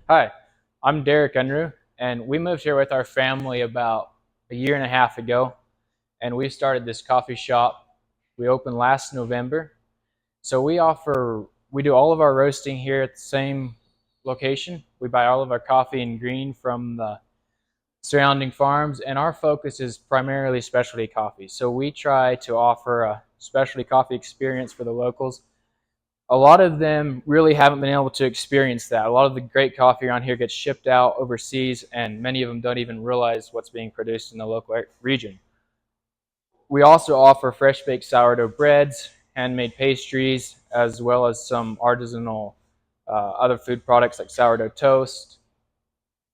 Hi, I'm Derek Unruh, and we moved here with our family about a year and a half ago, and we started this coffee shop. We opened last November. So we do all of our roasting here at the same location. We buy all of our coffee in green from the surrounding farms, and our focus is primarily specialty coffee. So we try to offer a specialty coffee experience for the locals. A lot of them really haven't been able to experience that. A lot of the great coffee around here gets shipped out overseas, and many of them don't even realize what's being produced in the local region. We also offer fresh baked sourdough breads, handmade pastries, as well as some artisanal other food products like sourdough toast,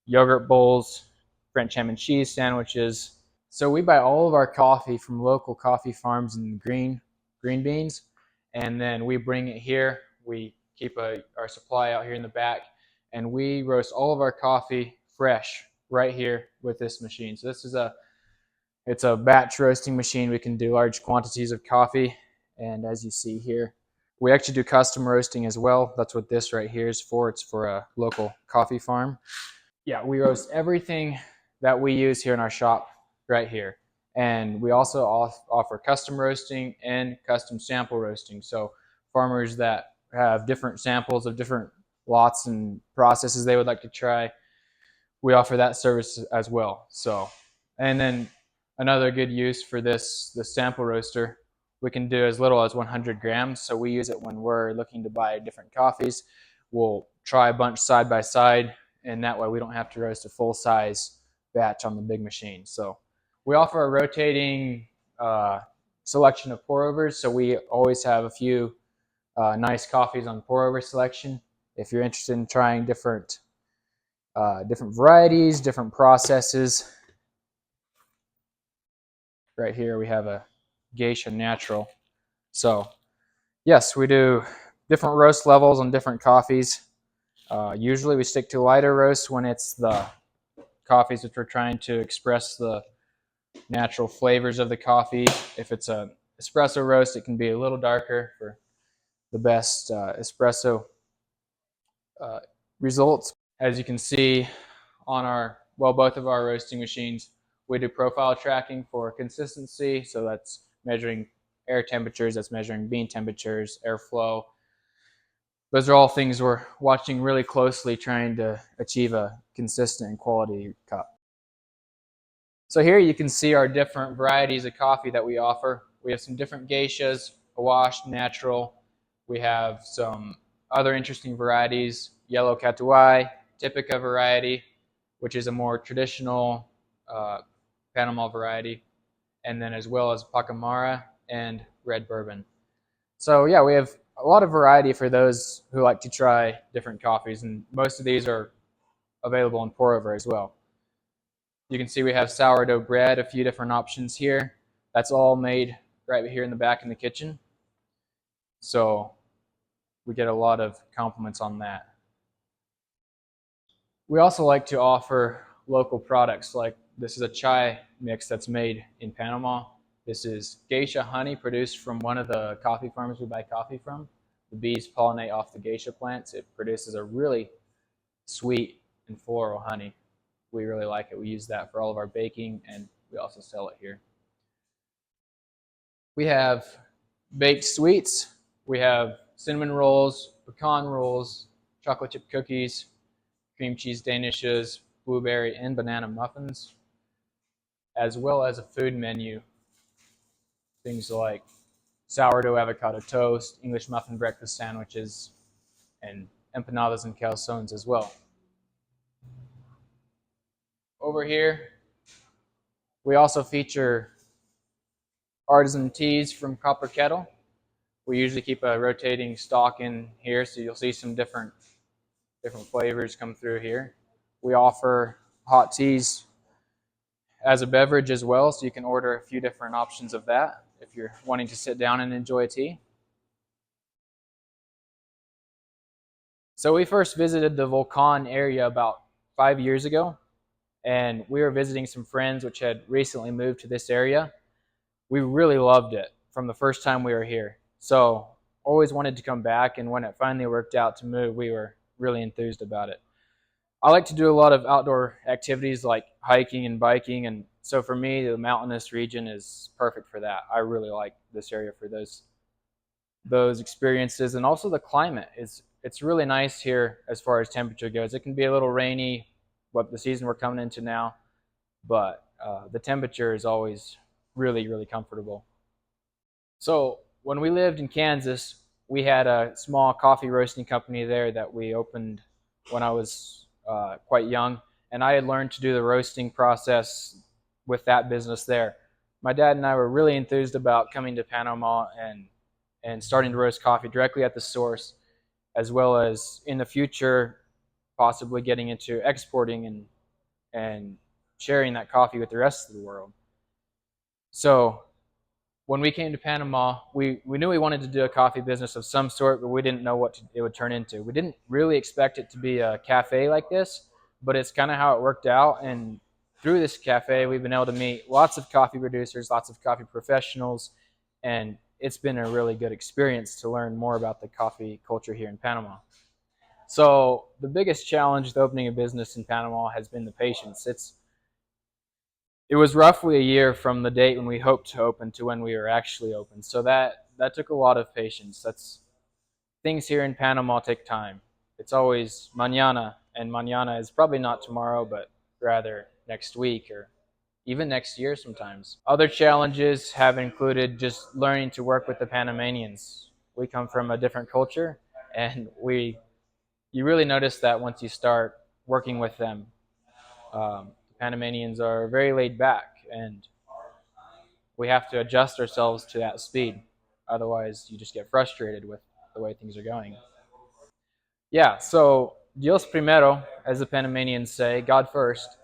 yogurt bowls, French ham and cheese sandwiches. So we buy all of our coffee from local coffee farms in green beans, and then we bring it here. We keep our supply out here in the back, and we roast all of our coffee fresh right here with this machine. So it's a batch roasting machine. We can do large quantities of coffee, and as you see here, we actually do custom roasting as well. That's what this right here is for. It's for a local coffee farm. Yeah, we roast everything that we use here in our shop right here. And we also offer custom roasting and custom sample roasting. So farmers that have different samples of different lots and processes they would like to try, we offer that service as well. So, and then another good use for this sample roaster, we can do as little as 100 grams. So we use it when we're looking to buy different coffees. We'll try a bunch side by side, and that way we don't have to roast a full size batch on the big machine. So we offer a rotating selection of pour overs. So we always have a few nice coffees on pour over selection. If you're interested in trying different varieties, different processes. Right here we have a Geisha Natural. So yes, we do different roast levels on different coffees. Usually we stick to lighter roasts when it's the coffees which we're trying to express the natural flavors of the coffee. If it's an espresso roast, it can be a little darker for the best espresso results. As you can see on both of our roasting machines, we do profile tracking for consistency. So that's measuring air temperatures, that's measuring bean temperatures, airflow. Those are all things we're watching really closely, trying to achieve a consistent and quality cup. So here you can see our different varieties of coffee that we offer. We have some different geishas, a washed, natural. We have some other interesting varieties, yellow catuai, typica variety, which is a more traditional Panama variety, and then as well as Pacamara and red bourbon. So yeah, we have a lot of variety for those who like to try different coffees, and most of these are available in pour over as well. You can see we have sourdough bread, a few different options here. That's all made right here in the back in the kitchen. So we get a lot of compliments on that. We also like to offer local products, like this is a chai mix that's made in Panama. This is geisha honey produced from one of the coffee farms we buy coffee from. The bees pollinate off the geisha plants. It produces a really sweet and floral honey. We really like it. We use that for all of our baking, and we also sell it here. We have baked sweets. We have cinnamon rolls, pecan rolls, chocolate chip cookies, cream cheese danishes, blueberry and banana muffins, as well as a food menu. Things like sourdough avocado toast, English muffin breakfast sandwiches, and empanadas and calzones as well. Over here, we also feature artisan teas from Copper Kettle. We usually keep a rotating stock in here, so you'll see some different flavors come through here. We offer hot teas as a beverage as well, so you can order a few different options of that if you're wanting to sit down and enjoy a tea. So we first visited the Volcan area about 5 years ago, and we were visiting some friends which had recently moved to this area. We really loved it from the first time we were here. So always wanted to come back, and when it finally worked out to move, we were really enthused about it. I like to do a lot of outdoor activities like hiking and biking, and so for me, the mountainous region is perfect for that. I really like this area for those experiences, and also the climate is it's really nice here as far as temperature goes. It can be a little rainy, what the season we're coming into now, but the temperature is always really comfortable. So when we lived in Kansas, we had a small coffee roasting company there that we opened when I was quite young, and I had learned to do the roasting process with that business there. My dad and I were really enthused about coming to Panama and starting to roast coffee directly at the source, as well as in the future possibly getting into exporting and sharing that coffee with the rest of the world. So when we came to Panama, we knew we wanted to do a coffee business of some sort, but we didn't know what it would turn into. We didn't really expect it to be a cafe like this, but it's kind of how it worked out. And through this cafe, we've been able to meet lots of coffee producers, lots of coffee professionals, and it's been a really good experience to learn more about the coffee culture here in Panama. So the biggest challenge with opening a business in Panama has been the patience. It was roughly a year from the date when we hoped to open to when we were actually open. So that took a lot of patience. That's things here in Panama take time. It's always mañana, and mañana is probably not tomorrow, but rather next week or even next year sometimes. Other challenges have included just learning to work with the Panamanians. We come from a different culture, and you really notice that once you start working with them. Panamanians are very laid back, and we have to adjust ourselves to that speed. Otherwise, you just get frustrated with the way things are going. Yeah, so Dios primero, as the Panamanians say, God first.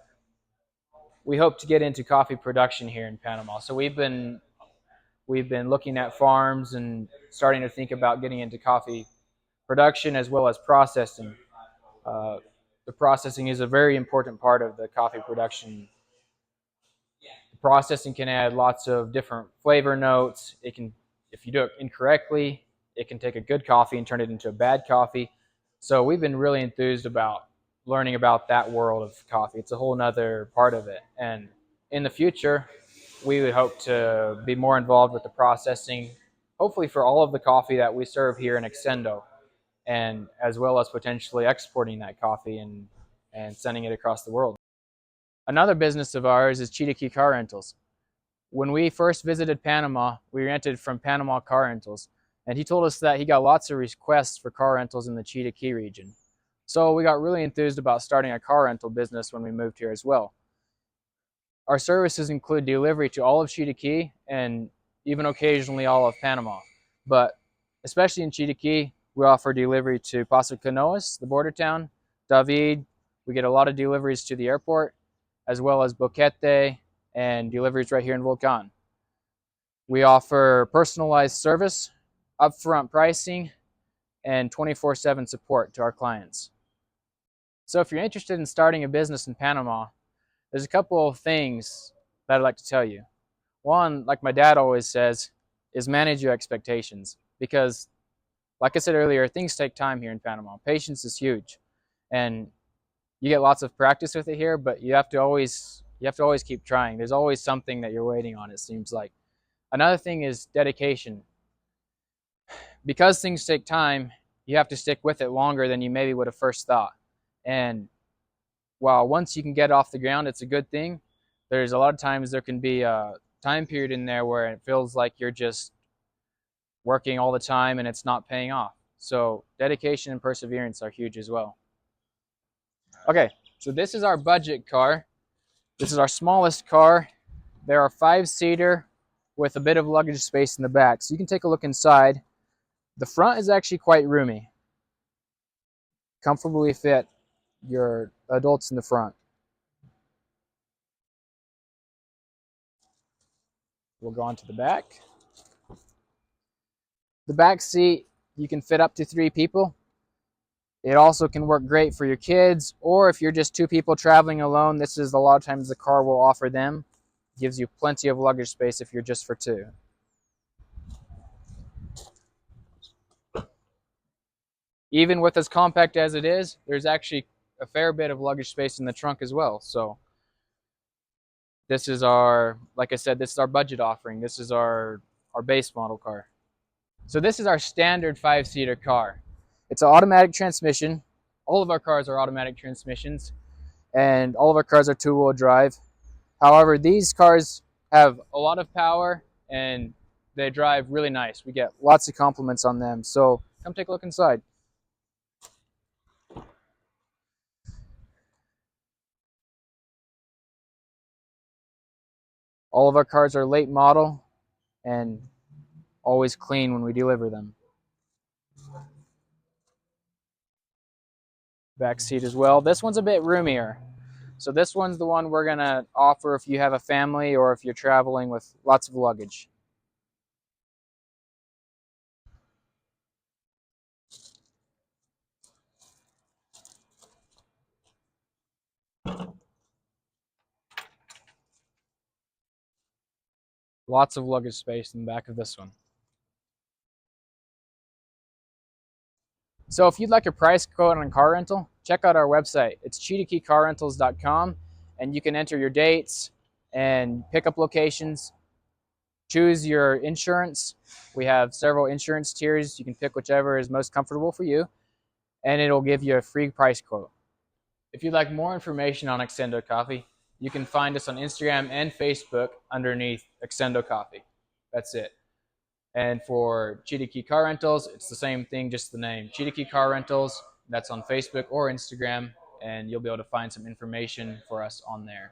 We hope to get into coffee production here in Panama. So we've been looking at farms and starting to think about getting into coffee production as well as processing. Uh, the processing is a very important part of the coffee production. Processing can add lots of different flavor notes. It can, if you do it incorrectly, it can take a good coffee and turn it into a bad coffee. So we've been really enthused about learning about that world of coffee. It's a whole nother part of it. And in the future, we would hope to be more involved with the processing, hopefully for all of the coffee that we serve here in Accendo, and as well as potentially exporting that coffee and sending it across the world. Another business of ours is Chiriqui Car Rentals. When we first visited Panama, we rented from Panama Car Rentals, and he told us that he got lots of requests for car rentals in the Chiriqui region. So we got really enthused about starting a car rental business when we moved here as well. Our services include delivery to all of Chiriqui and even occasionally all of Panama. But especially in Chiriqui, we offer delivery to Paso Canoas, the border town, David. We get a lot of deliveries to the airport, as well as Boquete and deliveries right here in Volcan. We offer personalized service, upfront pricing, and 24/7 support to our clients. So if you're interested in starting a business in Panama, there's a couple of things that I'd like to tell you. One, like my dad always says, is manage your expectations, because like I said earlier, things take time here in Panama. Patience is huge, and you get lots of practice with it here, but you have to always keep trying. There's always something that you're waiting on, it seems like. Another thing is dedication. Because things take time, you have to stick with it longer than you maybe would have first thought. And while once you can get off the ground, it's a good thing, there's a lot of times there can be a time period in there where it feels like you're just working all the time and it's not paying off. So dedication and perseverance are huge as well. Okay, so this is our budget car. This is our smallest car. There are 5-seater with a bit of luggage space in the back. So you can take a look inside. The front is actually quite roomy. Comfortably fit your adults in the front. We'll go on to the back. The back seat, you can fit up to 3 people. It also can work great for your kids, or if you're just 2 people traveling alone, this is a lot of times the car will offer them. Gives you plenty of luggage space if you're just for 2. Even with as compact as it is, there's actually a fair bit of luggage space in the trunk as well. So this is our, like I said, this is our budget offering. This is our base model car. So this is our standard 5-seater car. It's an automatic transmission. All of our cars are automatic transmissions, and all of our cars are two-wheel drive. However, these cars have a lot of power and they drive really nice. We get lots of compliments on them. So come take a look inside. All of our cars are late model and always clean when we deliver them. Back seat as well. This one's a bit roomier. So this one's the one we're gonna offer if you have a family or if you're traveling with lots of luggage. Lots of luggage space in the back of this one. So if you'd like a price quote on a car rental, check out our website. It's chiriquicarrentals.com, and you can enter your dates and pickup locations. Choose your insurance. We have several insurance tiers. You can pick whichever is most comfortable for you, and it'll give you a free price quote. If you'd like more information on Accendo Coffee, you can find us on Instagram and Facebook underneath Accendo Coffee. That's it. And for Chiriqui Car Rentals, it's the same thing, just the name. Chiriqui Car Rentals, that's on Facebook or Instagram, and you'll be able to find some information for us on there.